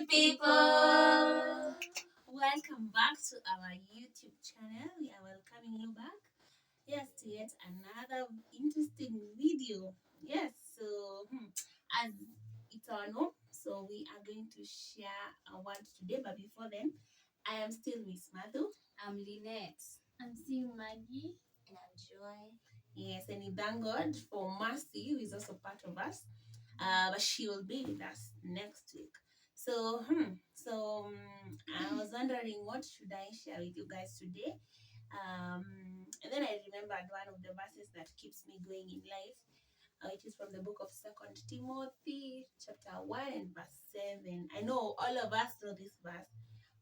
people! Welcome back to our YouTube channel. We are welcoming you back. Yes, to yet another interesting video. Yes, so as it's our norm, so we are going to share a word today. But before then, I am still Miss Madhu. I'm Lynette. I'm still Maggie. And I'm Joy. Yes, and we thank God for Mercy, who is also part of us. But she will be with us next week. So, I was wondering what should I share with you guys today. And then I remembered one of the verses that keeps me going in life, which is from the book of 2 Timothy, chapter 1 and verse 7. I know all of us know this verse.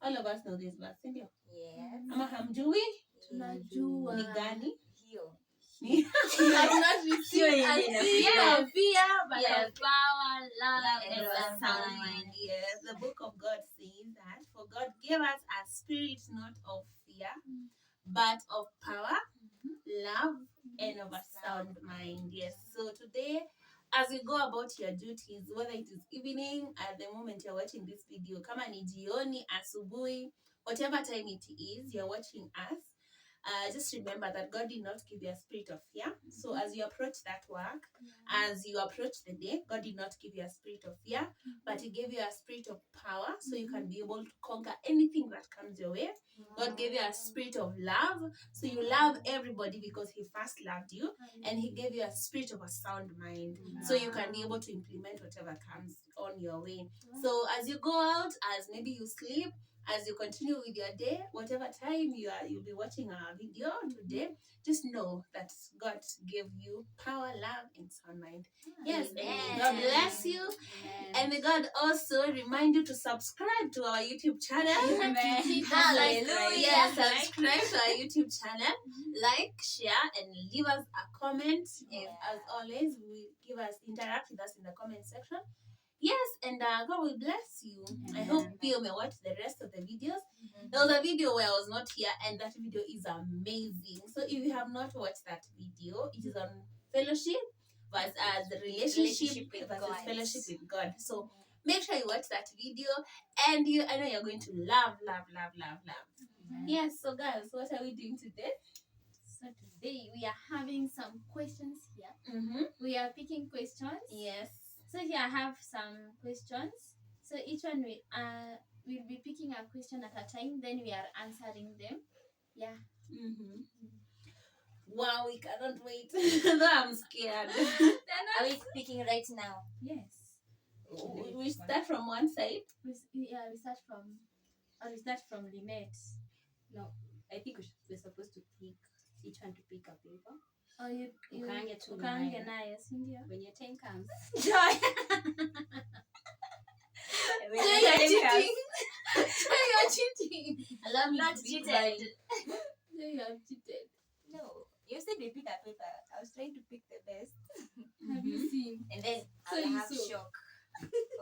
All of us know this verse, isn't it? Yes. Ama hamjui? Tunajua. Ni gani? Hiyo. You have not received a spirit of fear, but Yes. of power, love, And and a of sound mind. Yes, the book of God says that for God gave us a spirit not of fear, but of power, love, and of a sound mind. Yes. So today, as you go about your duties, whether it is evening, at the moment you're watching this video, kama ni jioni, asubuhi, whatever time it is, you're watching us. Just remember that God did not give you a spirit of fear. So as you approach that work, as you approach the day, God did not give you a spirit of fear, but He gave you a spirit of power, so you can be able to conquer anything that comes your way. God gave you a spirit of love, so you love everybody because He first loved you, and He gave you a spirit of a sound mind, so you can be able to implement whatever comes on your way. So as you go out, as maybe you sleep, as you continue with your day, whatever time you'll be watching our video today, just know that God gave you power, love, and sound mind. Yes, and may God bless you. And may God also remind you to subscribe to our YouTube channel. Hallelujah. Yeah, subscribe to our YouTube channel. Like, share, and leave us a comment. And as always, interact with us in the comment section. Yes, and God will bless you. I hope you may watch the rest of the videos. There was a video where I was not here, and that video is amazing. So if you have not watched that video, it is on fellowship versus the relationship with versus God. fellowship with God. So make sure you watch that video, and I know you're going to love. Yes, so guys, what are we doing today? So today we are having some questions here. We are picking questions. Yes. So here I have some questions. So each one we'll be picking a question at a time. Then we are answering them. Yeah. Wow, we cannot wait. No, I'm scared. Are we speaking right now? Yes. We start from one side. We start from Lynette. No, I think we're supposed to pick each one to pick a paper. Oh, you Ukaange nayo, si ndio? when your time comes. Joy. When Joy, your you're time cheating. comes. Joy, you're cheating. Allow me Not to be cheated. blind. Joy, you have cheated. No, you said we pick a paper. I was trying to pick the best. Have you seen? And then So I'll you have saw. shock.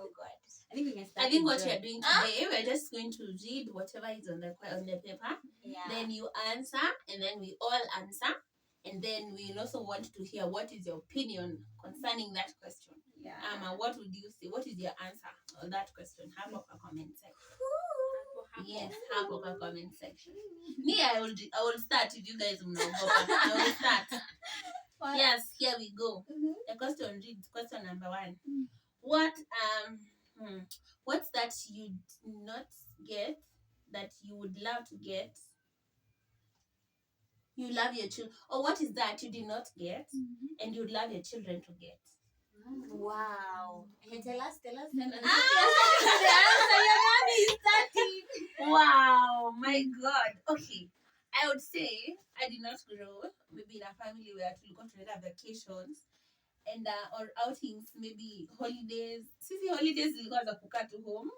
Oh God. I think we can start. I think with what Joy. we are doing today, we're just going to read whatever is on the paper. Yeah. Then you answer, and then we all answer. And then we also want to hear what is your opinion concerning that question. Yeah. What would you say? What is your answer on that question? Have a comment section. Yes, have a comment section. Me, I will start if you guys will not go. I will start. What? Yes, here we go. The question reads, question number 1. What's that you did not get that you would love to get? You love your children, or what is that you did not get and you'd love your children to get? Wow. Tell us. The answer, Ah! your mommy is starting. Wow, my God. Okay, I would say I did not grow maybe in a family where tulikuwa tunaenda vacations and or outings, maybe holidays. Sisi holidays zilikuwa za kukaa tu home.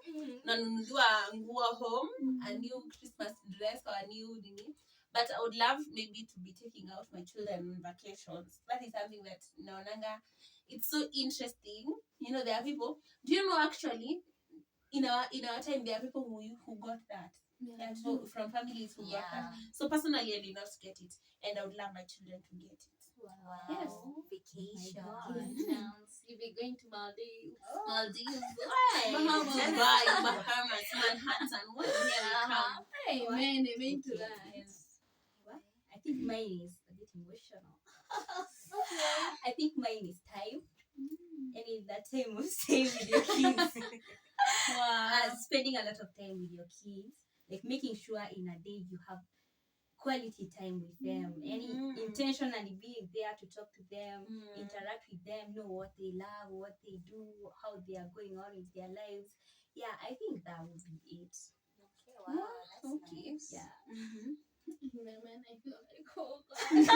Nanunuliwa nguo home, a new Christmas dress or a new nini. But I would love maybe to be taking out my children on vacations. That is something that naonanga, it's so interesting. You know, there are people. Do you know actually? In our time, there are people who got that. Yeah. So from families who got that. So personally, I did not get it, and I would love my children to get it. Wow. Yes. Vacation. You'll be going to Maldives. Maldives. But Dubai, Bahamas, Manhattan. Well, here we come. Hey, amen to Okay, that. yes. Well, I think mine is a bit emotional. Okay. I think mine is time. Any that time of staying with your kids. Wow. Spending a lot of time with your kids, like making sure in a day you have quality time with them, any intentionally being there to talk to them, interact with them, know what they love, what they do, how they are going on with their lives. Yeah, I think that would be it. Okay, wow, that's Okay. nice. Yeah. Man, I feel like, oh God.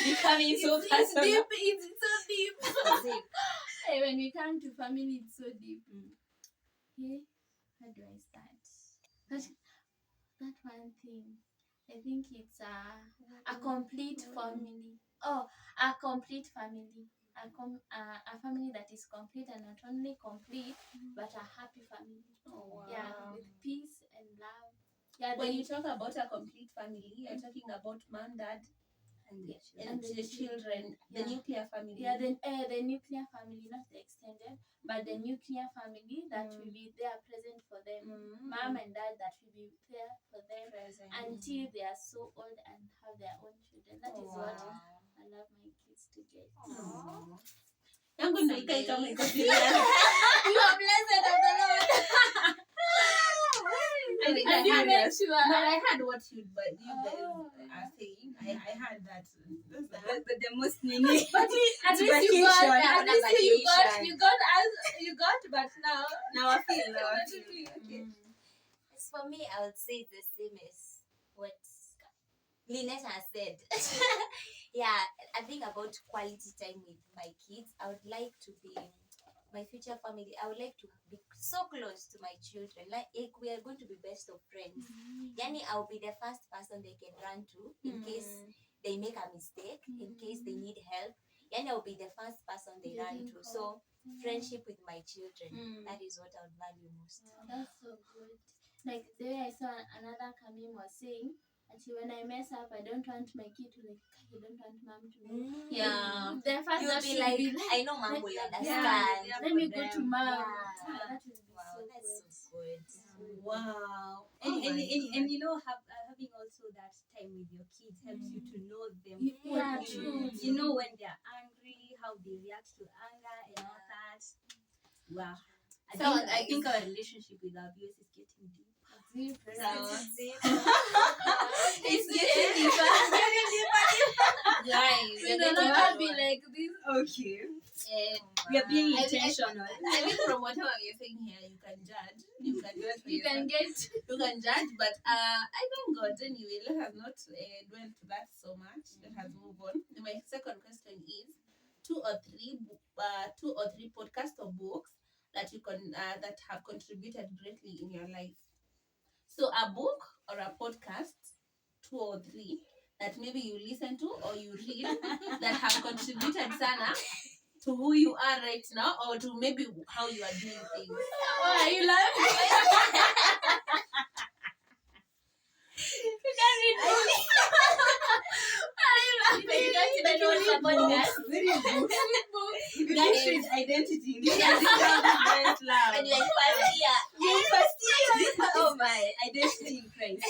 Becoming so It's personal. deep. It's so deep. Deep. Hey, when we come to family, it's so deep. Okay, how do I start? That one thing. I think it's a complete family. Oh, a complete family. A family that is complete, and not only complete, but a happy family. Oh, wow. Yeah, with peace and love. Yeah, When you talk about a complete family, you're talking about mom, dad, And the and the the children, the Yeah. nuclear family. Yeah, the nuclear family, not the extended, but the nuclear family that will be there present for them. Mom and dad that will be there for them Present. until they are so old and have their own children. That is what Wow. I love my kids to get. Aw. Yangu ndio ikae kama iko serious. You are blessed of the Lord. I think And I you had make that. sure. No, I heard what you guys Oh. are saying. I heard that. but the most meaning. But at least you got, vacation. at least Vacation. you got, but now. Now I feel. Okay. As for me, I would say it's the same as what Lynette has said. Yeah, I think about quality time with my kids. I would like to be my future family. I would like to be so close to my children. Like we are going to be best of friends. Yani, I'll be the first person they can run to in case they make a mistake, in case they need help. Yani, I'll be the first person they run to. So friendship with my children, that is what I would value most. That's so good. Like the way I saw another Kamim was saying, actually when I mess up, I don't want my kid to like, you don't want mom to know. Yeah. The first You'll that be should like, be like, I know mom will yeah, understand. let me go to mom. Yeah. That will be Wow, so that's good. so good. Wow. And you know, having also that time with your kids helps you to know them. Yeah, fully. true. You know when they're angry, how they react to anger and all that. Wow. I think our relationship with our viewers is getting deep. Deep. It's getting deeper. Guys, We no longer be like this. Okay. We are being intentional. I think from whatever you're saying here, you can judge. You can judge. You can get. You can judge, but I thank God anyway. Let us not dwell to that so much. Let us move on. My second question is two or three podcasts or books that you can that have contributed greatly in your life. So a book or a podcast, two or three that maybe you listen to or you read that have contributed sana to who you are right now or to maybe how you are doing things. Oh, are you laughing? You can read books. Are you laughing? You don't even know what's a podcast. You can read identity. This is best love. And you're in first year. You're first year. Oh my, identity in Christ.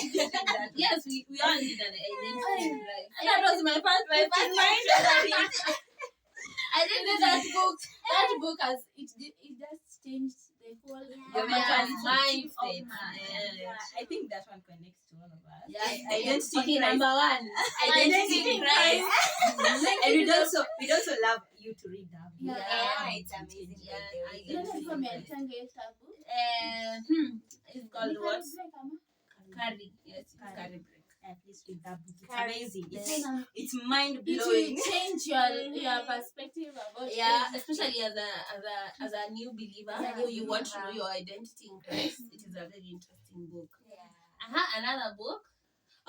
Yes, we all need an identity in life. That was my first mind. I read that book. That book has it just changed the whole Your mindset. mindset. Yeah. I think that one connects to all of us. Yes. Identity Okay, in Christ. number one. Identity in Christ. And we'd also love you to read that book. Yeah, it's amazing. Yeah, by the way. Nani kama ametange hiyo tabu? It's called Ni what? karibu kama? Curry. Yes, it's curry break. Please read that book. It's Carry amazing. Then, It's mind it will blowing. change your perspective about Yeah, everything. especially as a new believer, Yeah, who you want to believer. know your identity in Christ. It is a very interesting book. Yeah. Another book.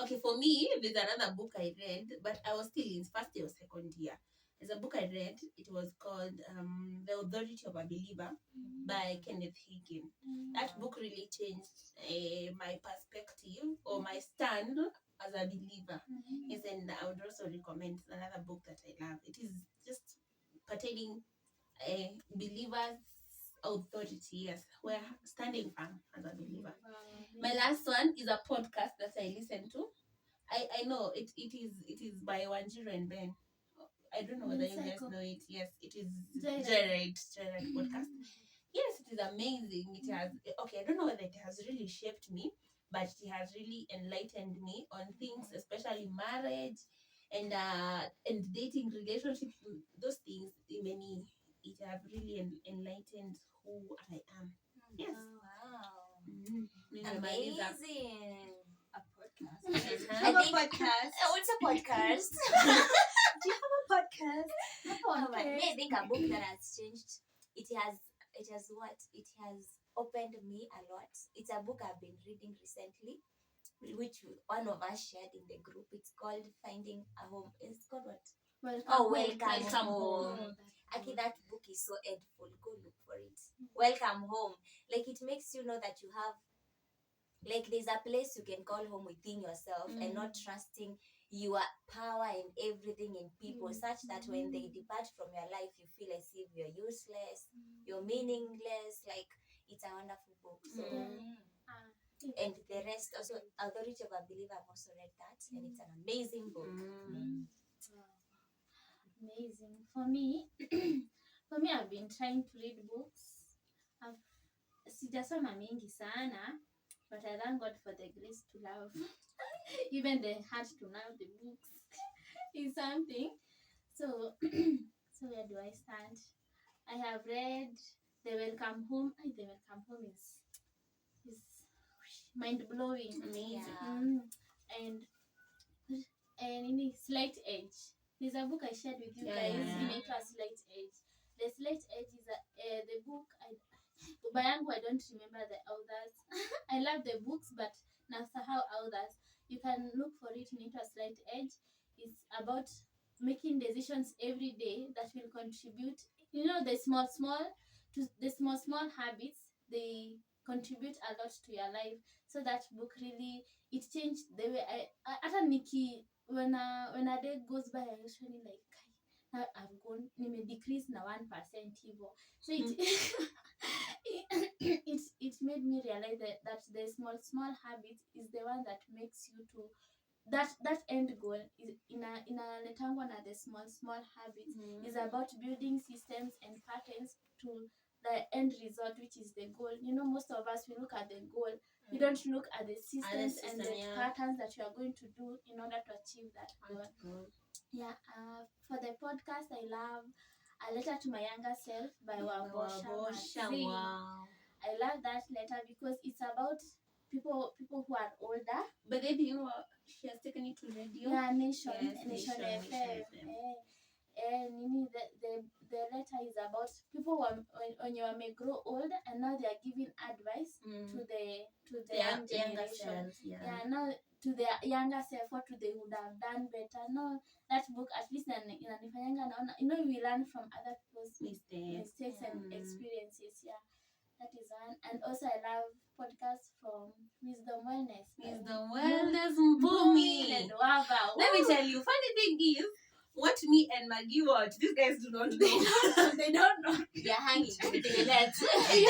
Okay, for me, there's another book I read, but I was still in first year or second year. There's a book I read. It was called The Authority of a Believer by Kenneth Hagin. That book really changed my perspective or my stand as a believer. Yes, and I would also recommend another book that I love. It is just pertaining believers authority. Yes, we're standing firm as a believer. Wow, My last one is a podcast that I listen to. I know it is by Wanjiru and Ben. I don't know whether you guys know it. Yes, it is Jared podcast. Yes, it is amazing. It has okay. I don't know whether it has really shaped me, but it has really enlightened me on things, especially marriage and dating, relationship, those things. Many it have really enlightened who I am. Yes. Wow. Amazing. Amazing. A podcast. Uh-huh. Have a think- podcast. What's a podcast? Do you have a podcast? I think a book that has changed. It has what? It has opened me a lot. It's a book I've been reading recently, which one of us shared in the group. It's called Finding a Home. It's called what? Welcome Home. Actually, that book is so helpful. Go look for it. Welcome Home. Like, it makes you know that you have, like, there's a place you can call home within yourself, and not trusting your power and everything in people, such that when they depart from your life, you feel as if you're useless, you're meaningless. Like, it's a wonderful book. So, and the rest also, Authority of a Believer, I've also read that, and it's an amazing book. Amazing. For me, I've been trying to read books. Sijasoma mingi sana, but I thank God for the grace to love. Even the heart to love the books is something. So, so where do I stand? I have read The Welcome Home. The Welcome Home is mind blowing. Amazing. Yeah. And in Slight Edge. There's a book I shared with you guys. Yeah. Inaitwa Slight Edge. The Slight Edge is the book. Bayangu, I don't remember the authors. I love the books, but nasahau authors. You can look for it. Inaitwa Slight Edge. It's about making decisions every day that will contribute. You know, the small habits. They contribute a lot to your life. So that book really, it changed the way hata niki when a day goes by, I usually like, now I've gone decrease na 1% hivo. So it made me realize that the small habits is the one that makes you to that end goal is inaletangwa na the small habits is about building systems and patterns to the end result, which is the goal. You know, most of us, we look at the goal, we don't look at the systems and the patterns that you are going to do in order to achieve that goal. Yeah. For the podcast, I love A Letter to My Younger Self by Wabosha. Wow. I love that letter because it's about people who are older. But then you know she has taken it to radio. Yeah, Nation Nation FM. FM. And the letter is about people when you may grow old and now they are giving advice to the young generation. Selves, yeah. Now to the younger self, what they would have done better. No, that book at least inanifanyanga naona, you know, we learn from other people's mistakes and experiences. Yeah. That is one. And also I love podcasts from Wisdom Wellness. Mpumi. And Wava. Let me tell you, funny thing is, what me and Maggie watch, these guys do not know. They don't know. They're hanging with the net. And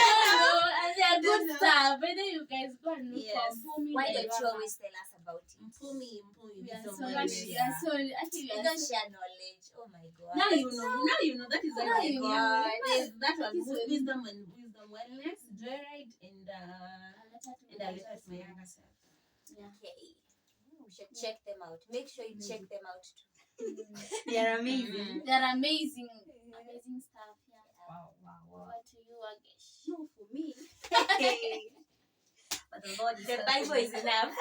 they are good stuff. Whether you guys go and look for Mpumi. Why don't you always tell us about it? Mpumi. So Wisdom actually You don't share knowledge. Oh my God. Now you know. That is why you God. know. There's that one, This one. Wisdom Wellness, Jared, and A Letter to My Younger Self. Yeah. Okay. We should check them out. Make sure you check them out too. They are amazing. They're amazing stuff. Yeah. Wow. Over to you, Agesh. No, for me. But the Lord is The Bible is enough.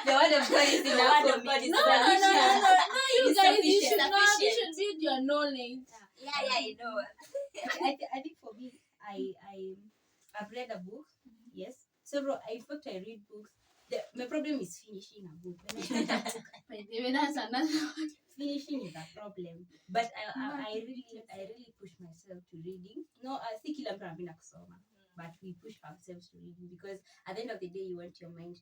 The word of God is enough. The word for of me. God is No, enough. you It's guys, you sufficient. should build your knowledge. Yeah, I know. I think for me, I've read a book. Yes. Several. In fact, I read books. My problem is finishing a book. When I read a book, By the way, that's another one. finishing is a problem. But I really push myself to reading. No, I think kila mtu anapenda kusoma. But we push ourselves to reading because at the end of the day, you want your mind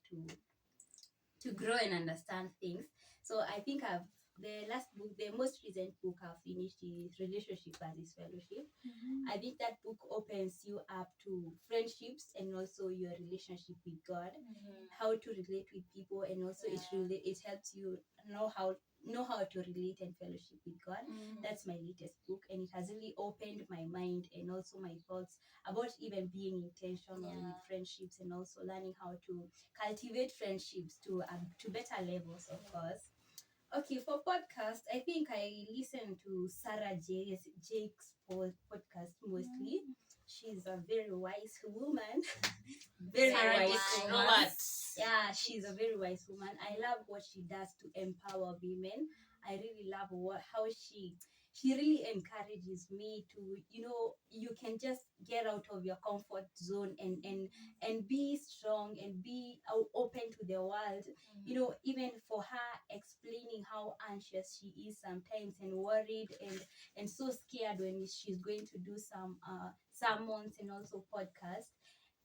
to grow and understand things. So I think I've the last book, the most recent book I've finished is Relationship versus Fellowship. I think that book opens you up to friendships and also your relationship with God, how to relate with people, and also it helps you know how to relate and fellowship with God. That's my latest book, and it has really opened my mind and also my thoughts about even being intentional with friendships and also learning how to cultivate friendships to better levels, of course. Okay, for podcast, I think I listen to Jake's podcast mostly. She's a very wise woman. Very Sarah wise Jake woman. Roberts. Yeah, she's a very wise woman. I love what she does to empower women. I really love how she really encourages me to, you can just get out of your comfort zone and be strong and be open to the world. Even for her explaining how anxious she is sometimes and worried and so scared when she's going to do some sermons and also podcasts.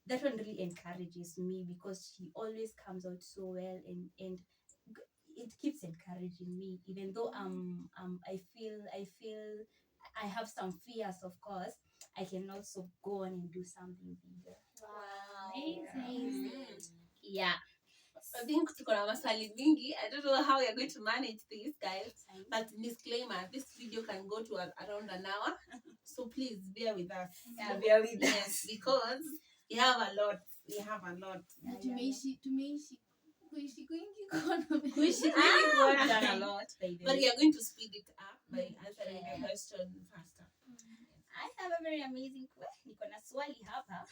That one really encourages me because she always comes out so well, and it keeps encouraging me, even though I feel I have some fears. Of course, I can also go on and do something bigger. Wow. Amazing. Yeah. I think tuko na maswali mingi. I don't know how you're going to manage this, guys. But disclaimer, this video can go to around an hour. So please bear with us. Yeah, bear with Yes, us. because we have a lot. We have a lot. Tumeishi kuishi kwingi kono. We've done a lot. But we are going to speed it up by answering the question faster. I have a very amazing question. Niko na swali hapa.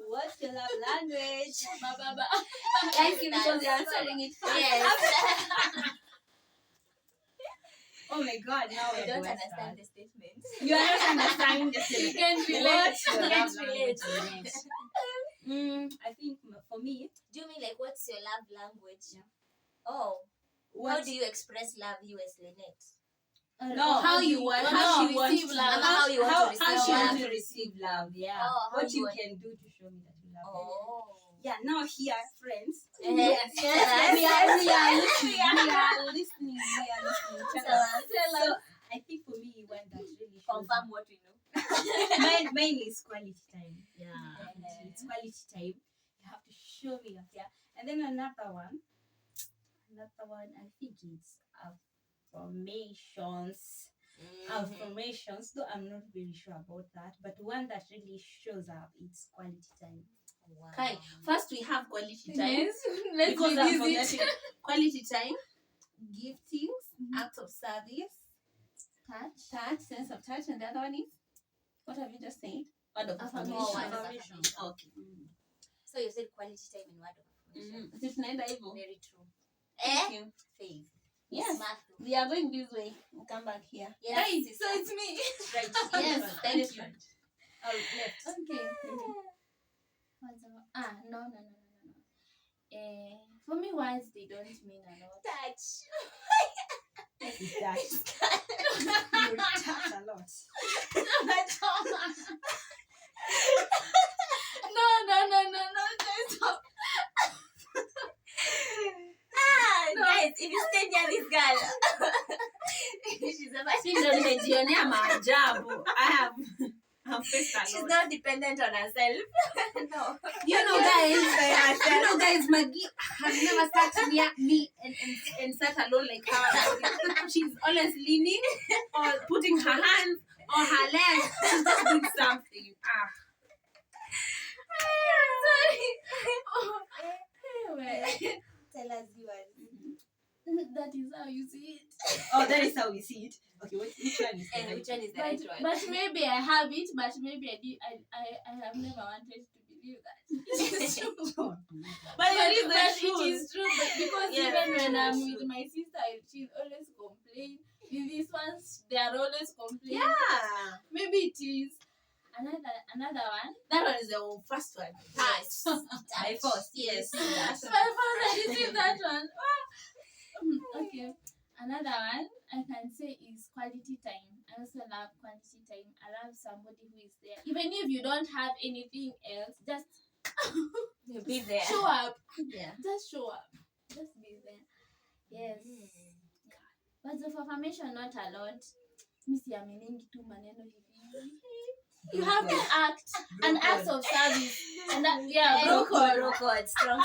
What's your love language? Baba. Thank you because you're answering it fast. Yes. Oh my God! Now I I don't do understand the statement. You are not understanding the You statement. can't relate. What's your love Can't language? relate. I think for me, Do you mean like what's your love language? Yeah. Oh, what how do you express love, you as Lynette? No, how you want receive love. How you want to how receive she love. want to receive love? Yeah. Oh, how What you you want- can do to show me that you love me. Oh. Yeah. Now here, friends. Yes. We are listening. So I think for me, one that really shows Confirm up- what we know. mine is quality time. Yeah, it's quality time. You have to show me that. Yeah, and then another one, I think it's affirmations. Affirmations, though I'm not really sure about that, but one that really shows up, it's quality time. Wow. Okay, first we have quality time. Yes. Let's Because I'm revisit. forgetting. Quality time, giftings, acts of service, touch, sense of touch, and the other one is, what have you just said? Word of Affirmation. Oh, word of affirmation. affirmation. Okay. So you said quality time and word of affirmation. Si tunaenda hivyo. Very true. Thank you. Faith. Yes. Smart. We are going this way. We'll come back here. Yes. Hey, so it's me. Right. Yes, thank you. Oh, left. Okay. No. For me, words they don't mean a lot. Touch. Yes, it's that. You touch a lot. No, stop. Guys, if you stay near this girl, she's about Si ndo nimejionea maajabu. I'm faced a she's lot. not dependent on herself. No. You know, guys, Maggie has never sat near me and sat alone like her. She's always leaning or putting her hands on her legs. She's just doing something. Anyway, Tell us yours. that is how you see it. Oh, that is how we see it. Okay, which one is And the which one is the right one? But maybe I have it, but maybe I have never wanted to believe that. It's true. But it is But the it truth. is true, but because Yes, even when it's I'm true. with my sister, she'll always complain. In these ones, they are always complaining. Yeah. Maybe it is. Another one. That one is the first one. Touch. My first. Yes. My father received that one. Okay. Another one I can say is quality time. I also love quality time. I love somebody who is there. Even if you don't have anything else, just You'll be there. show up. Yeah. Just show up. Just be there. Yes. Words of affirmation not a lot. Mimi siaminingi tu maneno hivi. You have to act and acts of service. And bro code. Strong.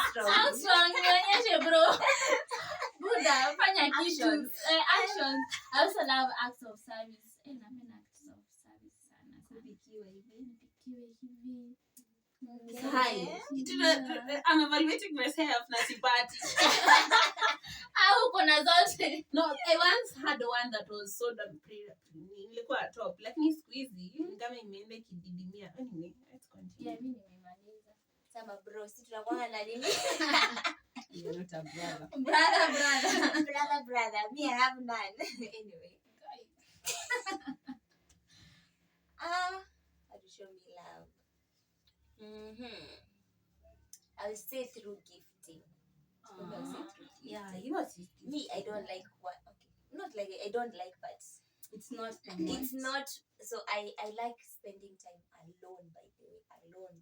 Nionyeshe bro. Buddha, fanya kitu. Actions. I also love acts of service. Napenda acts of service sana. Kupikiwa hivi. Hi. I'm evaluating myself na sipati. Au kuna zote. No, I once had one that was so damn nilikuwa top. Lakini siku hizi kama imeenda kididimia. Anyway, let's continue. Yeah, mimi nimemaliza. Sama bro, si tunakuwa na nini? You're not a brother. Brother. Me, I have none. Anyway. How to show me love? I will say through gifting. Yeah, you know, Me, I don't like what. Okay, not like I don't like, but It's not. it's not. So I like spending time alone. By the way, alone.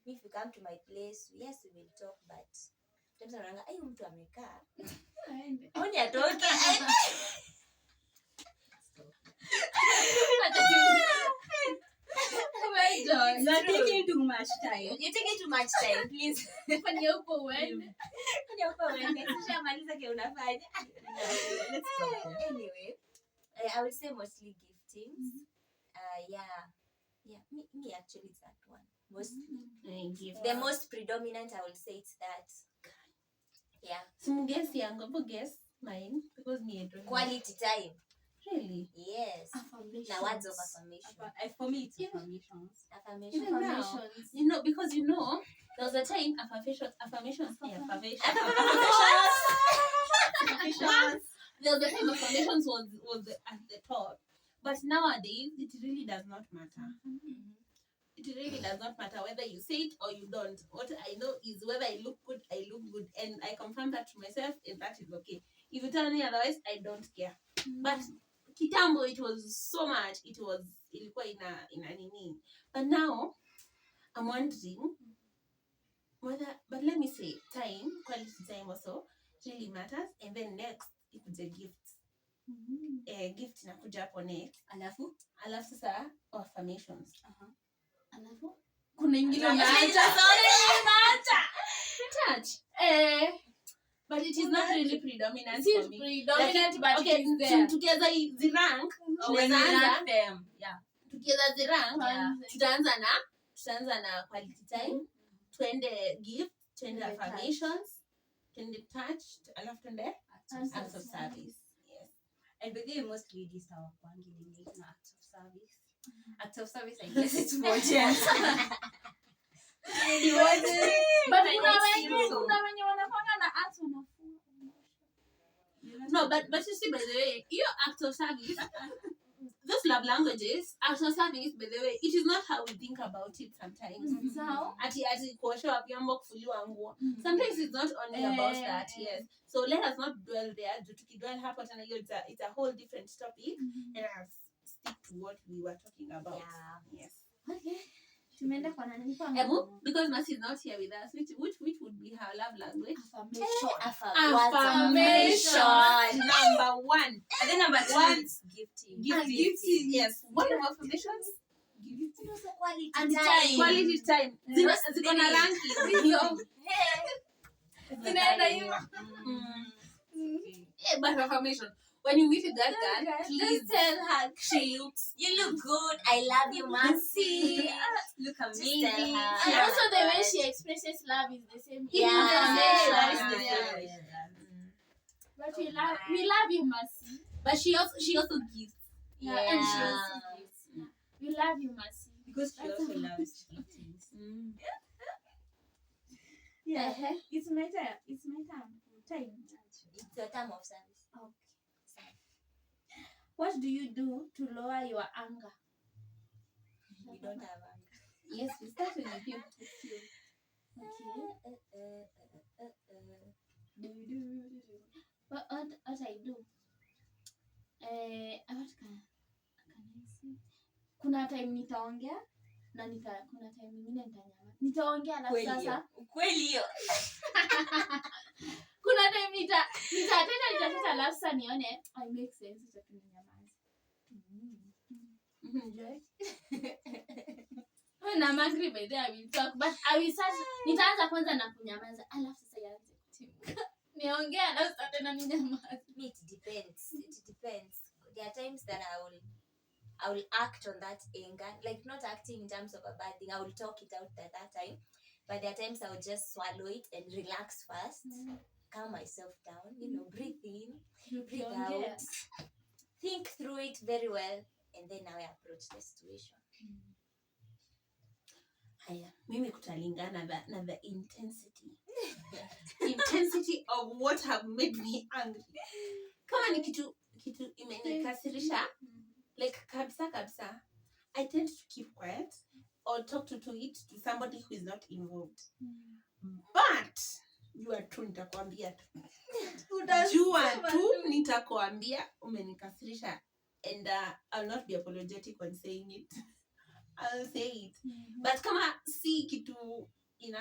If you come to my place, yes, we will talk, but sometimes I'm like, "Ayo mtu amekaa." Only atoke. You're taking too much time. You're taking too much time, please. Fanya huko uende. Shamaliza ke unafanya. Let's stop there. Anyway, I would say mostly giftings. Me actually it's that one. Mostly. The most predominant, I would say it's that. Yeah. Some guess yangu, guess mine because me don't. Quality time. Really? Yes. Affirmations. Now words of affirmation. For me, it's affirmations. Affirmation. Even now, Affirmations. you know, because you know, there was a time affirmations. There was a time affirmations was at the top, but nowadays it really does not matter. It really does not matter whether you say it or you don't. What I know is whether I look good, and I confirm that to myself, and that is okay. If you tell me otherwise, I don't care. But kitambo, it was so much. Ilikuwa ina nini. But now, I'm wondering whether. But let me say, quality time also really matters. And then next, it could be gifts. Gift inakuja hapo next. Alafu sasa affirmations. Alafu kuna ingine touch. But it is not really predominant It's for me. predominant, but okay, it is there. Together the rank. When we rank them, yeah. Together the rank. Yeah. Tutaanza na quality time. Twende gift, twende affirmations, twende touch, alafu twende acts of service. Yes. And by the way, most ladies are wanting acts of service. Acts of service, I guess it's more gentle. But kuna wenye wanafanya na acts wanafua. No, but you see, by the way, your acts of service, those love languages, acts of service, by the way, it is not how we think about it sometimes. Sao? Ati kuosha vyombo, kufuliwa nguo. Sometimes it's not only about that, yes. So let us not dwell there. Tukidwell hapo tena hiyo it's a whole different topic. Let us stick to what we were talking about. Yeah. Yes. Okay. Tumeenda kwa nani kwa Ebu, because Mercy is not here with us, which would be her love language? Affirmation. Number one. And then number 2 is gifting. Gifting. Yes. What about affirmations? Quality And time. Quality time. Ziko na ranking. Zinaenda hiyo. Yeah, but affirmation. When you meet with that girl, please Just tell her You look good. I love you, Mercy. Look Just amazing. tell her. and also the way she expresses love is the same. Yeah. Yeah. But we love you, Mercy. But she also gives. Yeah, and she also gives. Yeah. We love you, Mercy. Because she also loves giftings. Yeah. It's my time. It's my time. It's your time of service. Okay. What do you do to lower your anger? We don't have anger. Yes, we started with you. What I do? What can I say? Kuna time nitaongea na kuna time nyingine nitanyamaza. Nitaongea alafu sasa Kweli hiyo. kuna time nitateta alafu sasa nione I make sense cha kunyamaza. Joy. When I'm angry by the I will talk, but I will start nitaanza kwanza na kunyamaza alafu sasa yaanze kutimka. Niongea alafu sasa tena ninyamaza. It depends. There are times that I will act on that anger, like not acting in terms of a bad thing. I will talk it out at that time, but there are times I will just swallow it and relax first, calm myself down, breathe in, breathe out, think through it very well, and then now I approach the situation. Haya, mimi kutalingana na the intensity of what have made me angry. Kama ni kitu imenikasirisha, like kabisa, I tend to keep quiet or talk to it to somebody who is not involved. But jua tu nitakwambia tu. Jua tu nitakwambia umenikasirisha, and I'll not be apologetic when saying it. I'll say it. But kama si kitu ni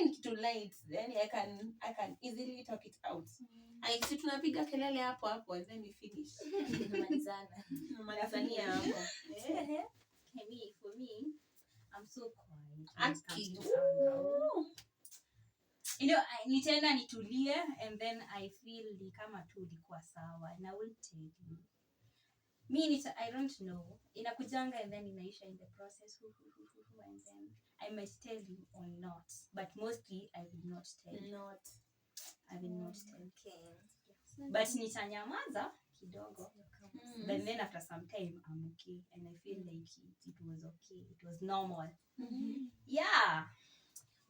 kitu light, then I can easily talk it out. Si tunapiga kelele hapo and then we finish. Tunamalizania hapo. For me, I'm so quiet. Nitaenda nitulie and then I feel ni kama tu ilikuwa sawa and I will tell you. I don't know. Inakujanga and then inaisha in the process. And then I might tell you or not. But mostly I will not tell you. I will not tell you. Okay. But nitanyamaza kidogo. But then after some time I'm okay. And I feel like it was okay. It was normal. Yeah.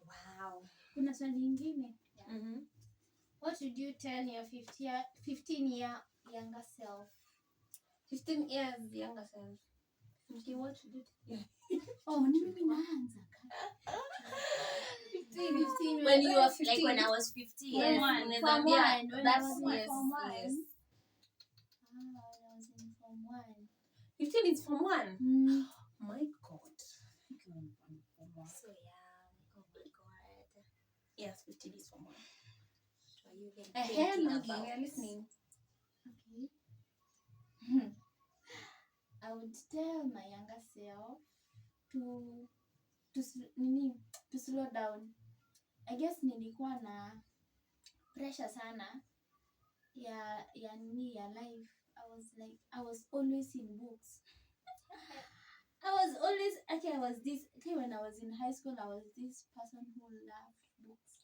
Wow. Kuna swali lingine. What would you tell your 15-year younger self? 15 years younger self. Okay, what should it? Oh, mimi naanza. 15 when you were 15. Like when I was 15. Yes. Form 1. That's yes. Form 1. Yes. I was in Form 1. 15 is Form 1. My God. So young. Oh my God. Yes, 15 is Form 1. So you been thinking about? We are listening. Okay. I would tell my younger self to slow down. I guess nilikuwa na pressure sana ya life. I was always in books. When I was in high school, I was this person who loved books.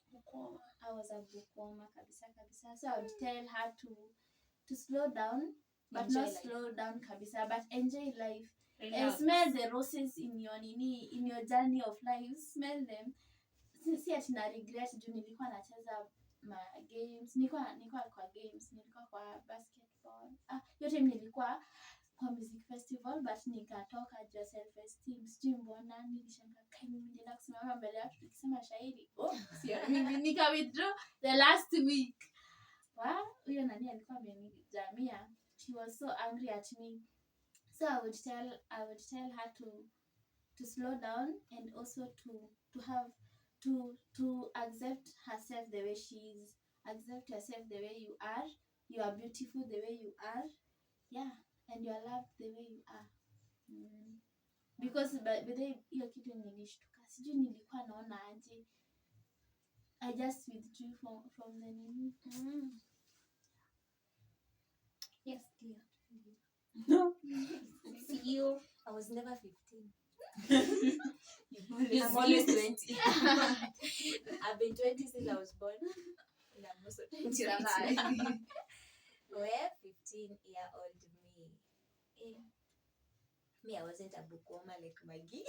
I was a bookworm kabisa. So I would tell her to slow down, but Enjoy not life. slow down kabisa, but enjoy life. Relax. And smell the roses in your journey of life. Smell them. Si ati na regret juu nilikuwa nacheza games. Nilikuwa kwa games, nilikuwa kwa basketball. Yote nilikuwa kwa music festival, but nikatoka juu self esteem. Sijui mbona nilishangaa mimi nilienda kusimama mbele ya watu tukisema shairi. Mimi nika withdraw the last week. Huyo nani alikuwa amenijamia. She was so angry at me. So I would tell her to slow down and also to accept herself the way she is. Accept yourself the way you are. You are beautiful the way you are. Yeah, and you are loved the way you are. Because hiyo kitu nilishtuka. Sijui nilikuwa naona aje. I just withdrew from the nini. Yes, dear. No. See you. I was never 15. I'm always 20. I've been 20 since I was born. And I'm also 20 right now. Where 15-year-old me? Me, I wasn't a bookwormer like Maggie.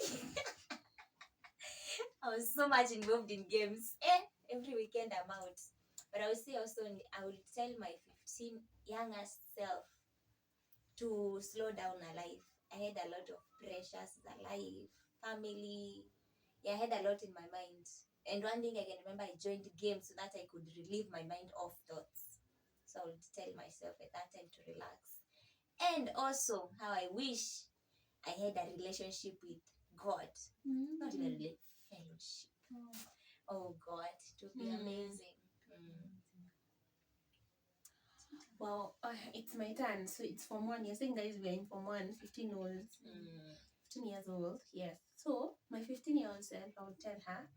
I was so much involved in games. Every weekend I'm out. But I would say also, I would tell my 15 younger self to slow down a life. I had a lot of pressures, the life, family. Yeah, I had a lot in my mind. And one thing I can remember, I joined games so that I could relieve my mind of thoughts. So I would tell myself at that time to relax. And also, how I wish I had a relationship with God. Not even a fellowship. Oh God, it would be amazing. Well, it's my turn. So it's Form 1. You're saying, guys, we're in Form 1, 15 old, 15 years old. Yes. So my 15-year-old self, I would tell her,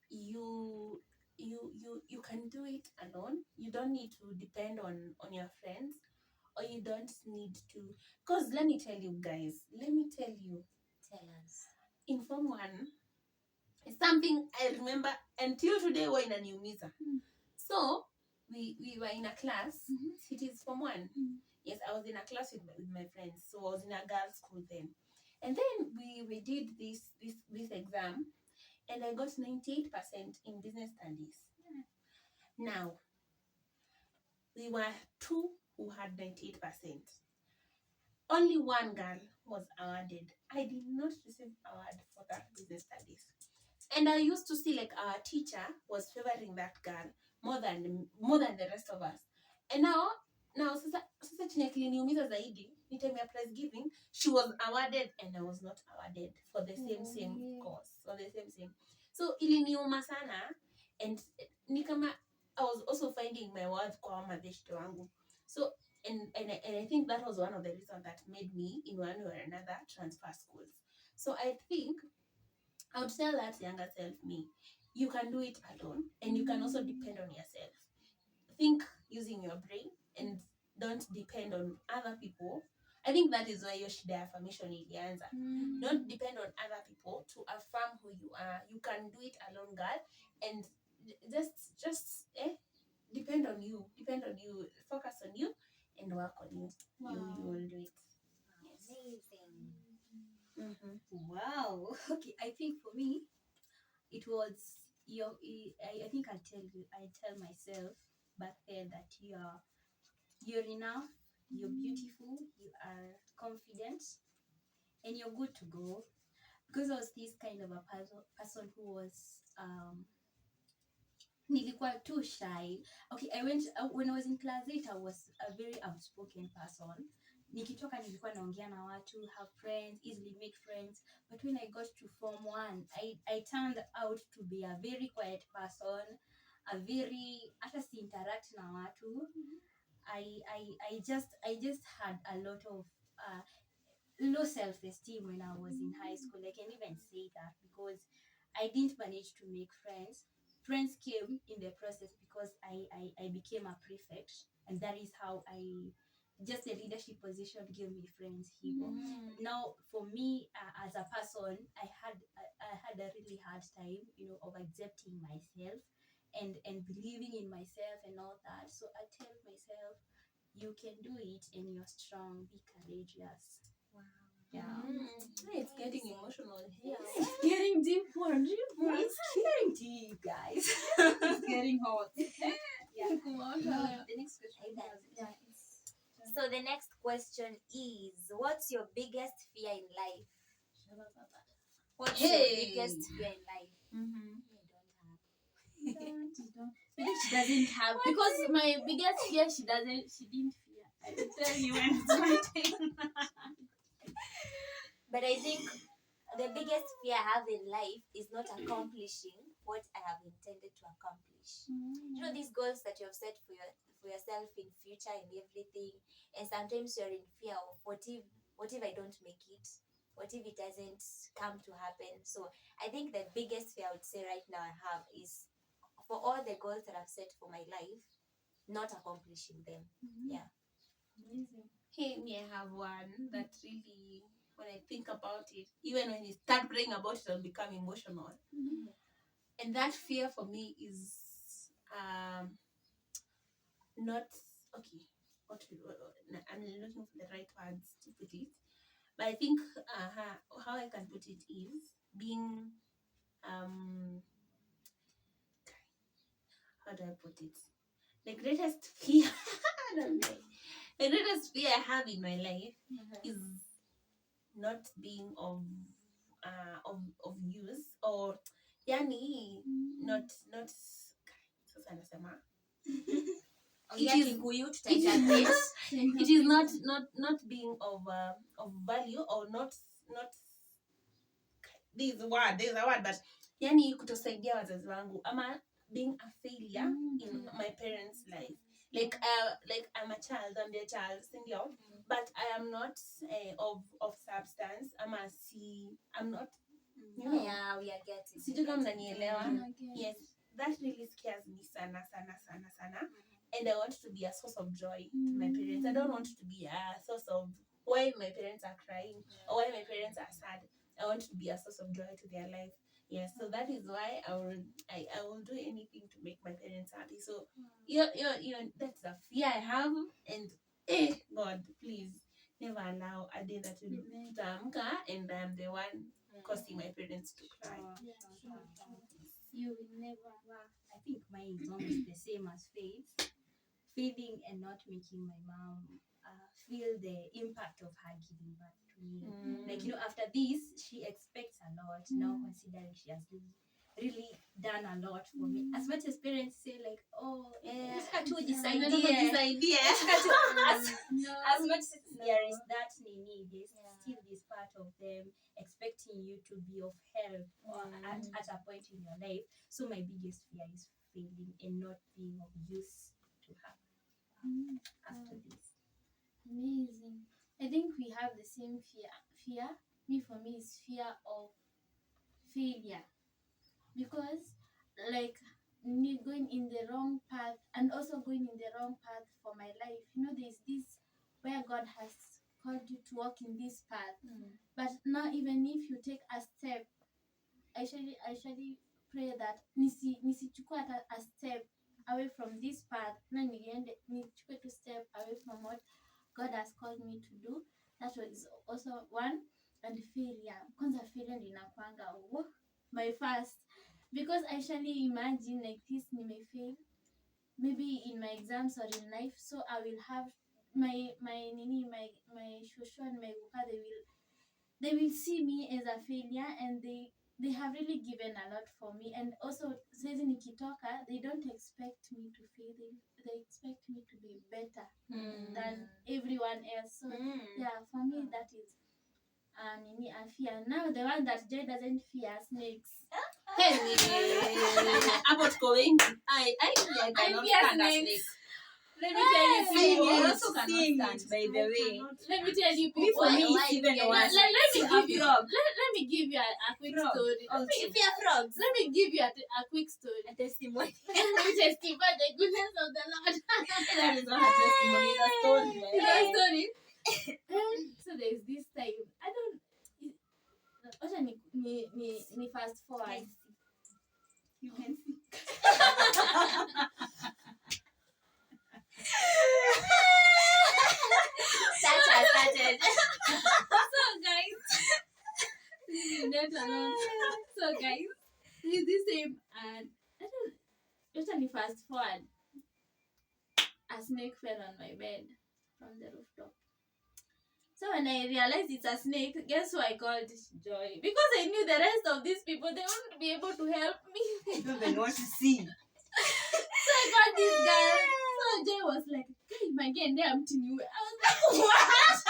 you can do it alone. You don't need to depend on your friends, or you don't need to, because let me tell you, guys, Tell us. in Form 1, it's something I remember until today when inaniumiza. So we were in a class. It is Form 1. Yes, I was in a class with my friends. So I was in a girls' school then. And then we did this exam, and I got 98% in business studies. Now, we were two who had 98%. Only one girl was awarded. I did not receive award for that business studies. And I used to see like our teacher was favoring that girl more than the rest of us. And now sasa chenye kiliniumiza zaidi ni time ya prize giving, she was awarded and I was not awarded for the same course, or the same. So iliniuma sana, and ni kama I was also finding my worth kwa mabeshte wangu. So and I think that was one of the reasons that made me in one way or another transfer schools. So I think I would tell that younger self me, you can do it alone, and you can also depend on yourself. Think using your brain and don't depend on other people. I think that is why your shida affirmation ilianza. Don't depend on other people to affirm who you are. You can do it alone, girl, and just depend on you. Focus on you and work on you. Wow. You will do it. Amazing. Wow. Okay, I think for me, it was I think I tell myself back then that you're enough, you're beautiful, you are confident, and you're good to go. Because I was this kind of a person who was nilikuwa too shy. Okay, I went when I was in class 8, I was a very outspoken person. Nikitoka nilikuwa naongea na watu, have friends, easily make friends. But when I got to Form 1, I turned out to be a very quiet person, hata si interact na watu. I just had a lot of low self-esteem when I was in high school. I can even say that because I didn't manage to make friends. Friends came in the process because I became a prefect, and that is how just the leadership position gave me friends here. Now, for me as a person, I had a really hard time, of accepting myself and believing in myself and all that. So I tell myself, you can do it, and you're strong. Be courageous. Wow. Yeah. It's getting emotional here. It's getting deep one. It's getting deep, guys. It's getting hot. Yeah. The next question. So the next question is, what's your biggest fear in life? What's your biggest fear in life? I think she doesn't have, because my biggest fear she didn't fear. I will tell you when it's my time. But I think the biggest fear I have in life is not accomplishing what I have intended to accomplish. You know, these goals that you have set for yourself in future and everything, and sometimes you're in fear of what if I don't make it? What if it doesn't come to happen? So I think the biggest fear I would say right now I have is for all the goals that I've set for my life, not accomplishing them. Yeah. Amazing. Hey, me, I have one that really, when I think about it, even when you start praying about it, I'll become emotional. And that fear for me is not okay. I'm looking for the right words to put it, but I think how I can put it is being how do I put it? The greatest fear, the greatest fear I have in my life is not being of use, or yani not sasa nasema it is not being of value, or not there's a word but yani kutosaidia wazazi wangu, ama being a failure in my parents' life. Like I'm a child, I'm their child, sindio, but I am not of substance. I'm not, you know. Yeah, we are getting. Sijui kama mnanielewa. Okay. Yes, that really scares me sana. And I want to be a source of joy to my parents. I don't want to be a source of why my parents are crying or why my parents are sad. I want to be a source of joy to their life. Yes, so that is why I will do anything to make my parents happy. So you that's a fear I have, and God, please never allow a day that will Amen. tutaamka and I'm the one causing my parents to cry. Yeah, true. You will never. I think mine is almost the same as Faith. Feeding and not making my mom feel the impact of her giving birth to me. Like, after this, she expects a lot now, considering she has really done a lot for me. As much as parents say, like, oh, it's got to this idea. As much as there is that need, there's still this part of them expecting you to be of help at a point in your life. So my biggest fear is failing and not being of use to her after this. Amazing. I think we have the same fear. For me, is fear of failure, because like me going in the wrong path and also going in the wrong path for my life. There's this where God has called you to walk in this path, but now even if you take a step, I actually pray that nisichukue hata a step away from this path, na nichukue two step away from what God has called me to do. That was also one. And failure, kwanza failure ndio inakuanga my first, because I actually imagine like this, nimefail maybe in my exams or in life, so I will have my shosho and my uka, they will see me as a failure, and they have really given a lot for me. And also saizi nikitoka, they don't expect me to fail, they expect me to be better than everyone else. So yeah, for me that is a fear. Now the one that Joy doesn't fear, snakes. About going, I cannot fear stand a snakes. snake. Let me tell you people. I also cannot stand, by the way. Let me tell you Me, people. for me, Why it's even you worse. Let me give you a quick Frog. story. If you are frogs, Let me give you a quick story. a testimony. Let me testify the goodness of the Lord. That is not a testimony, it's a story. It's a story. So there's this time. I don't. Wacha ni fast forward. You can see. Started. So guys, this time, and I don't. Wacha ni fast forward. A snake fell on my bed from the rooftop. So when I realized it's a snake, guess who I called? Joy. Because I knew the rest of these people, they wouldn't be able to help me. You don't even want to see. So I got this girl. So Joy was like, "Hey, my game, I'm to you." I was like, "What?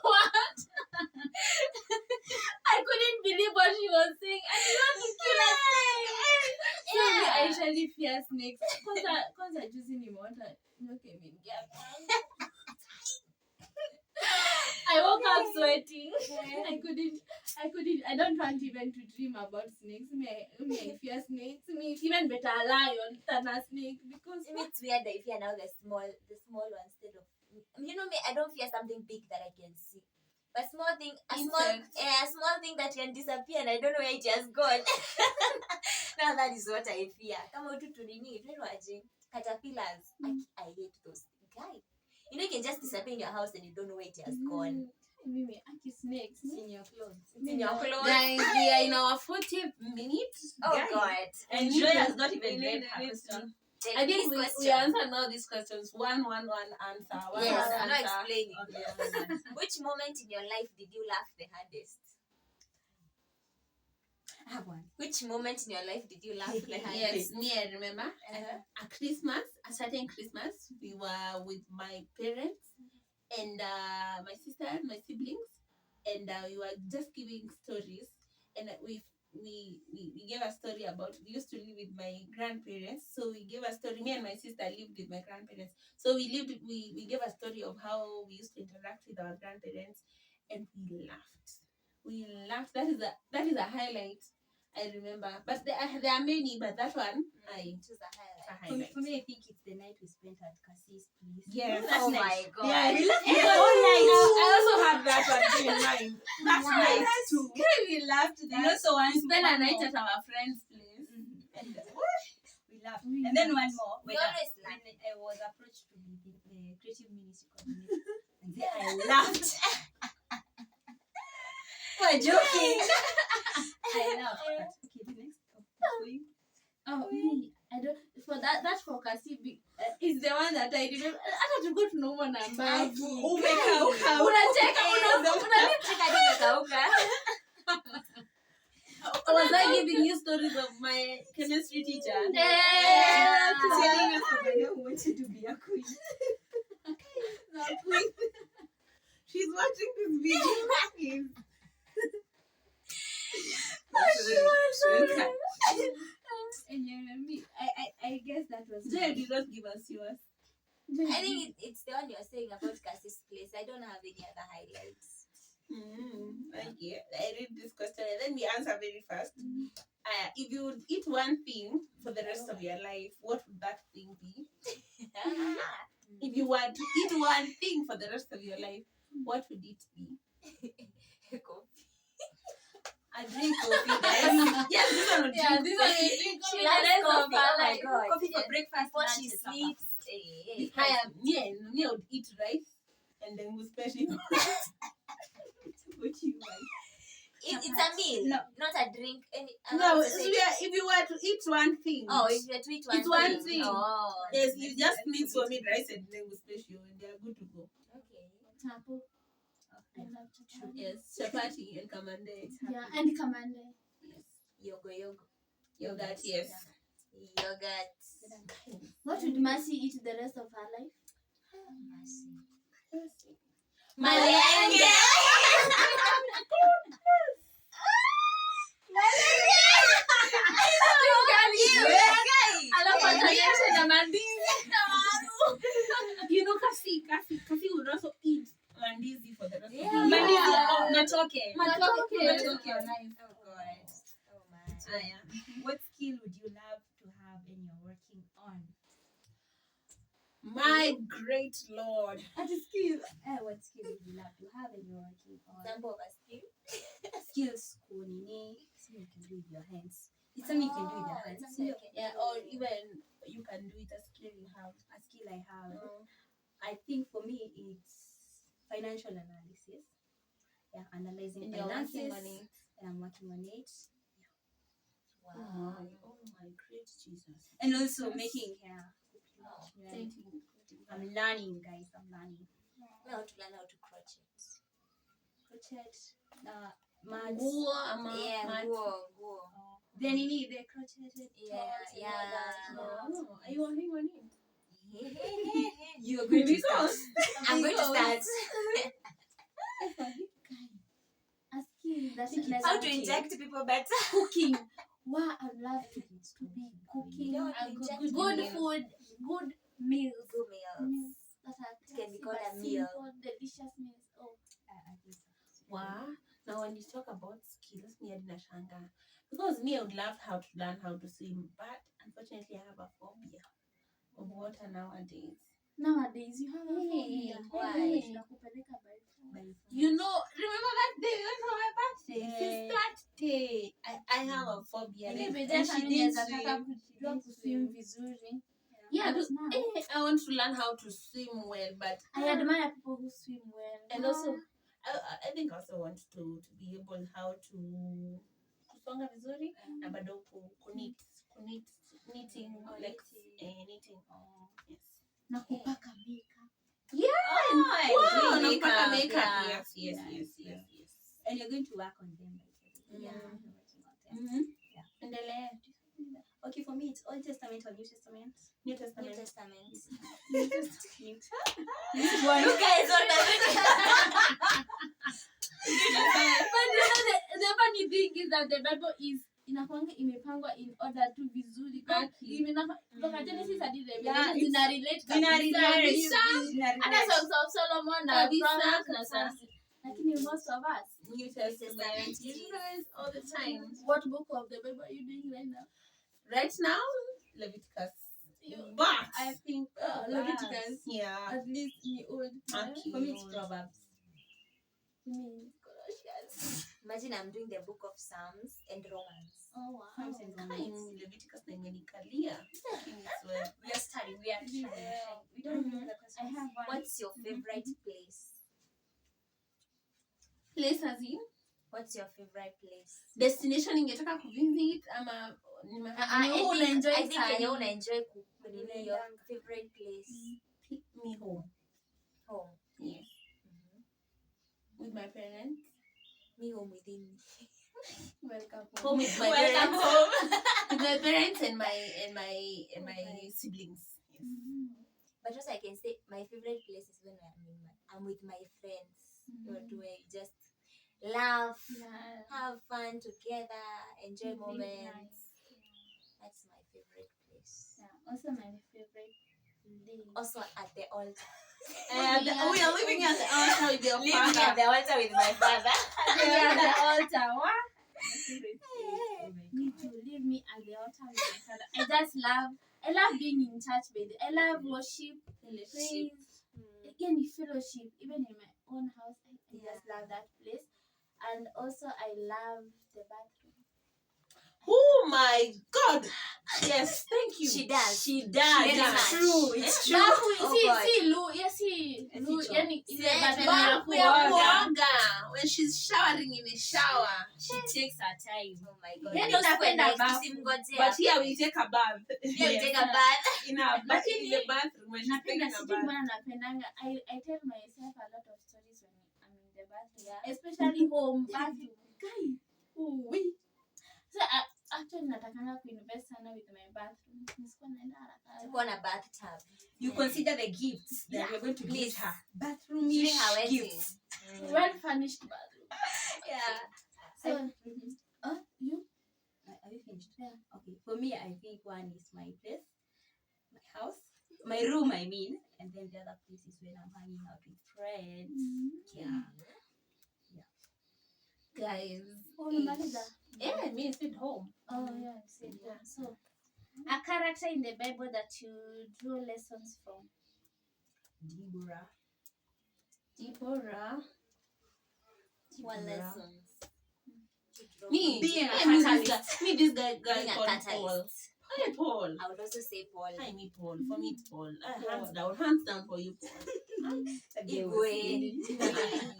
What?" I couldn't believe what she was saying. And you want to kill a snake? So me, I actually fear snakes. Cause I just in water. Okay, I woke up sweating. I don't want even to dream about snakes. Me, I fear snakes. Me, even better a lion than a snake, because It's weird that you fear now the small one instead of me. I don't fear something big that I can see. But a small thing that can disappear and I don't know where it has gone. Now that is what I fear. Kama ututu nini, caterpillars. I hate those guys. You can just disappear in your house and you don't know where it has gone. Mimi, snakes. It's in your clothes. It's in your clothes. Guys, we are in our 40th minute. Oh Guys, God. And Joy has not even read her question. I think we answered all these questions. One answer. Yes, One I'm not answer. explaining. Okay. Which moment in your life did you laugh the hardest? I have one. Which moment in your life did you laugh the hardest? Yes, me, I remember. Uh-huh. A certain Christmas, we were with my parents and my sister, my siblings, and we were just giving stories. And we gave a story about, we used to live with my grandparents, so we gave a story. Me and my sister lived with my grandparents, so we gave a story of how we used to interact with our grandparents, and we laughed. That is a highlight I remember, but there are many, but that one Choose a a highlight. highlight. For me, I think it's the night we spent at Cassie's place. Yes. That Oh night. my god. Yeah, We laughed the yeah. whole night. I also had that one too in mind. That's Wow. nice too. We laughed. And also We one spent a one night more. at our friend's place. Mhm. And We laughed. And then one more. We When always laugh. I was approached to be the creative ministry coordinator. And then I laughed. We're joking. I laughed. But, okay, the next for you. Oh, me. I don't. For that for Kasi is the one that I remember. I had to go to no one and Umekauka. unacheka Umekauka. was I giving you stories of my chemistry teacher? Yeah. Telling us about who wanted to be a queen. She's watching this video. Please. And me, I guess that was Jay did not give us yours. I think it's the one you're saying about Cassie's place. I don't have any other highlights. Okay. I read this question and then we answer very fast. If you would eat one thing for the rest of your life, what would that thing be? If you were to eat one thing for the rest of your life, what would it be? Coffee. I drink coffee, guys. Yes, this one would drink this coffee. one drink She coffee loves the rest of coffee. her Oh my life. god. Coffee for breakfast, Before lunch, she and supper. sleeps. Me, I would eat rice and then with special. What you like? It's a meal, No. not a drink. No, if you were to eat one thing. Oh, if you tweet one It's one thing. Oh, Yes, you just need some rice and then with special and they are good to go. okay. Tapo. I love chapati. Yes, chapati and kamande. Yeah, and kamande. Yes. Yogo. Yogurt, yes. Yogurt. What would Mercy eat the rest of her life? Malenge! You know, Kasi would also eat mandizi for the rest of Yeah. her life. Matoke. Matoke. Matoke. Oh god. Oh man. What skill would you love to have and you're working on? My great Lord. What skill? What skill would you love to have and you're working on? Example of a skill. Skills, kunini. Something you can do with your hands. It's something you can do with your hands. Something you can Yeah, do. or even you can do it, a skill you have. A skill I have. I think for me it's financial analysis. Yeah, analyzing And you're working finances. on it. And I'm working on it. Wow. Oh my great Jesus. And also making hair. Oh, Yeah. Thank you. I'm learning, guys. I'm learning. Now to learn how to crochet. Crochet. Mads. Nguo ama Yeah, mat. go. Then you need the crocheted Yeah, tops and all that. Oh, are you working on it? You're going to start. I'm going to start. A skill that How to inject people better. cooking. Wow, I love to be cooking. Yeah, and inject good meals. food, good meals. Good meals. That are It can be tasty called but a meal. simple, delicious meals. Oh, I think so. Wow. Now when you talk about skills, me I didn't shanga. Because me I would love how to learn how to swim, but unfortunately I have a phobia of water nowadays. nowadays you have a Hey, phobia. why? Hey, tunakupeleka by phone. You know, remember that day we went for my birthday? Yeah. Since that day, I have a phobia. Maybe And just she mimi didn't naweza taka swim. kujua kuswim vizuri. Yeah, But now, I want to learn how to swim well, but I admire people who swim well. and also I think I also want to be able how to kusonga vizuri na bado knitting like knitting. Yes. Na kupaka makeup. Wow, makeup, napaka makeup. yeah. Yes. And you're going to work on them. Yeah. You're working on them. Mm-hmm. Endelea. Okay, for me it's Old Testament or New Testament? New New Testament. Testament. New You guys are But you know the funny thing is is that the Bible is inakwanga imepangwa in order tu vizuri. Kutoka Genesis hadi Revelation zina relate kabisa. Hata Songs of Solomon na Proverbs na Psalms. Lakini most of us New Testament all the time. What book of the Bible are you doing right now? Right now, Leviticus. But I think Leviticus. Yeah. At least in old. Okay. For me, it's Proverbs. Colossians. Imagine I'm doing the book of Psalms and Romans. Oh wow. Psalms and Romans. Leviticus na imenikalia. We are studying. We don't know the questions. I have one. What's your favorite place? Place as in? What's your favorite place? Destination ingetaka kuvisit ama I think you enjoy your favorite place. Me home. Home. Yes. With my parents. Me home within me. Welcome Home with my Welcome parents. home. With my parents and my siblings. Yes. But also I can say my favorite place is when I'm with my friends. Where we just laugh, have fun together, enjoy moments. That's my favorite place. Yeah. Also my favorite place. Also at the altar. We are living at the altar with your Living father. at the altar with my father. Yeah, the altar. What? Oh Me too. Leave me at the altar with my father. I love being in church, baby. I love worship, praise, any fellowship. Even in my own house, I just love that place. And also, I love the bathroom. Oh my God! Yes, thank you. She does. Very It's much. true. It's true. But we are kuoga. When she's showering in the shower, She takes her time. Oh my God. Yani Those napenda were next. bafu. Usimngojea. but here we take a bath. Here we take a bath. in the bathroom when she's taking napenda a sijui bath. mbona napendanga. I tell myself a lot of stories when I'm in the bathroom, especially home bathroom. Guy, we. So actually natakanga kuinvest sana with my bathroom. Nisikuwa naenda haraka. Tuko na bathtub. You consider the gifts that we're going to Please. give her. Bathroom During her wedding. gifts. Well furnished bathroom. Yeah. So you? Are you finished? Yeah. Okay. For me, I think one is my place, my house, my room, I mean. And then the other place is when I'm hanging out with friends. Yeah. Guys. Umemaliza? Yeah, me sit home. Oh yeah, said that. So a character in the Bible that you draw lessons from. Deborah. What lessons? Me. Being a Me catalyst. this guy Being a called catalyst. Paul. Hi, Paul. I would also say Paul. Hi, me, Paul. For me, it's Paul. Hands down for you, Paul. Igwe.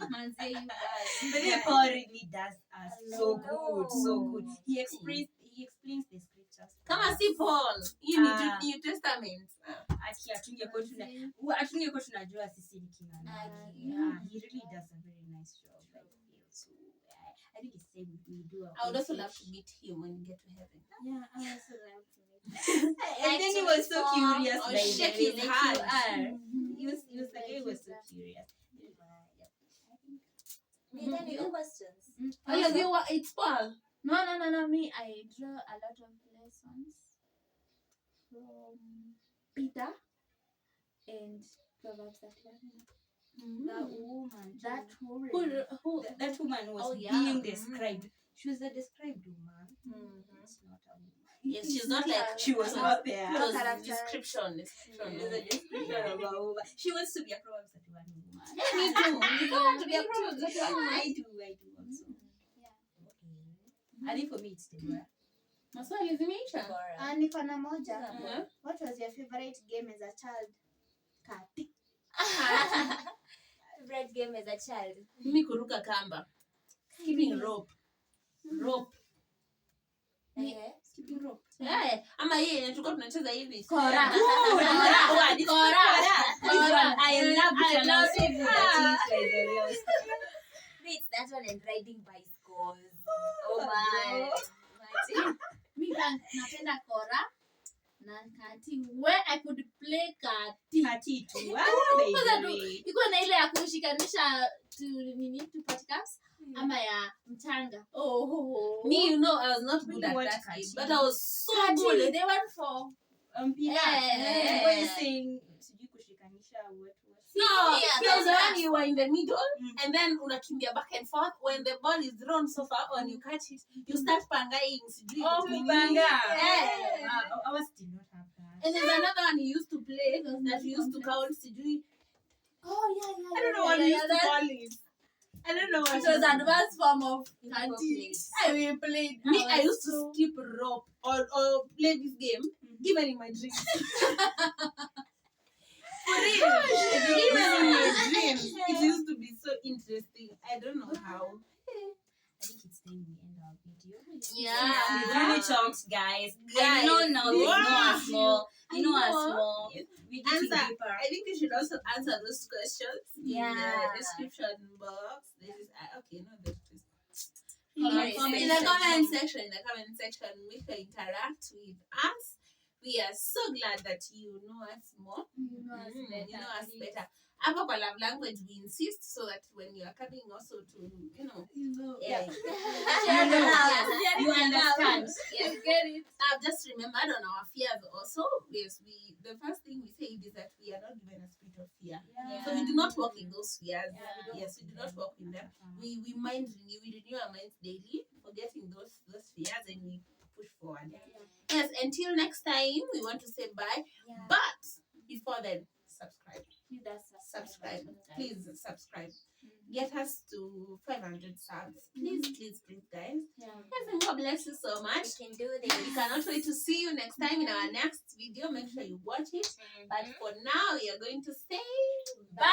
Manze, you guys. But then Paul really does us so know. good, so good. He explains the scriptures. Come and see Paul. You need to New Testament. Ati hatungekuwa tunajua sisi ni kina nani. Yeah, he really does a very nice job. So I think it's the same with me. I would also love to meet him when we get to heaven. Yeah, I also love to meet. And then he was so curious. Or by shake the way, his like hand. you are. He was like, he was so curious. Any questions? Oh, yeah, it's Paul. No. Me, I draw a lot of lessons from Peter and Proverbs 31. That woman was yeah. being described. She was a described woman. It's not a woman. Yes, she's not like She was not there. It was character. description. It was a description of a woman. She wants to be a Proverbs 31 woman. Yeah, me too. You want to be a Proverbs 31 woman? I do also. I think for me it's Deborah. Maswali zimeisha. niko na moja. Uh-huh. What was your favorite game as a child? Kati. Favorite game as a child? Mimi kuruka kamba. Skipping rope. Skipping rope. Yeah, ama yeye tulikuwa tunacheza hivi. Kora. I love it. Wait, that one and riding bicycles. Oh my. Imagine. Mimi napenda kora na kati. Where I could play kati. Kati tu. Iko na ile ya kushikanisha to party cups. ama ya mchanga. Oh. Me, you know, I was not good at watch that game, Kachi. but I was so Kachi, good. they went for Mpira. What you saying? Sijui kushikanisha what? No, Yeah, there was that's one you were in the middle, and then unakimbia back and forth. When the ball is thrown so far on, you catch it, you start pangaing. Oh, nini. kupanga. Yeah. Ours did not have that. And there's another one you used to play that you used to count. Oh yeah. I don't know what we used to call it. I don't know what It was advanced form of People Kachi. played. We played. Me, I used to skip rope or play this game even in my dreams. For real, even in my dreams, it used to be so interesting. I don't know how. I think it's time we end our video. Yeah. We really talked, guys. Guys, I know now you know wow. us more. You know us know. more. Yes. We dig Answer. deeper. I think you should also answer those questions Yeah. in the description box. This is okay. No, this is Comment in the comment section. In the comment section, make sure you interact with us. We are so glad that you know us more. You know us You better. know us better. Hapo kwa love language, we insist so that when you are coming also to, You know. yeah, You understand. Yes, get it. I've just remembered on our fears also. Yes, the first thing we say is that we are not given a spirit of fear. Yeah. So we do not walk in those fears. Yeah. Yes, we do not walk in them. We renew our minds daily, forgetting those fears, and we push forward. Yes, until next time, we want to say bye. Yeah. But before then, subscribe. Hit that Subscribe. button, guys. Please subscribe. Get us to 500 subs. Please, guys. Yeah. Yes, and God bless you so much. We can do We this. cannot wait to see you next time in our next video. Make sure you watch it. But for now, we are going to say Bye.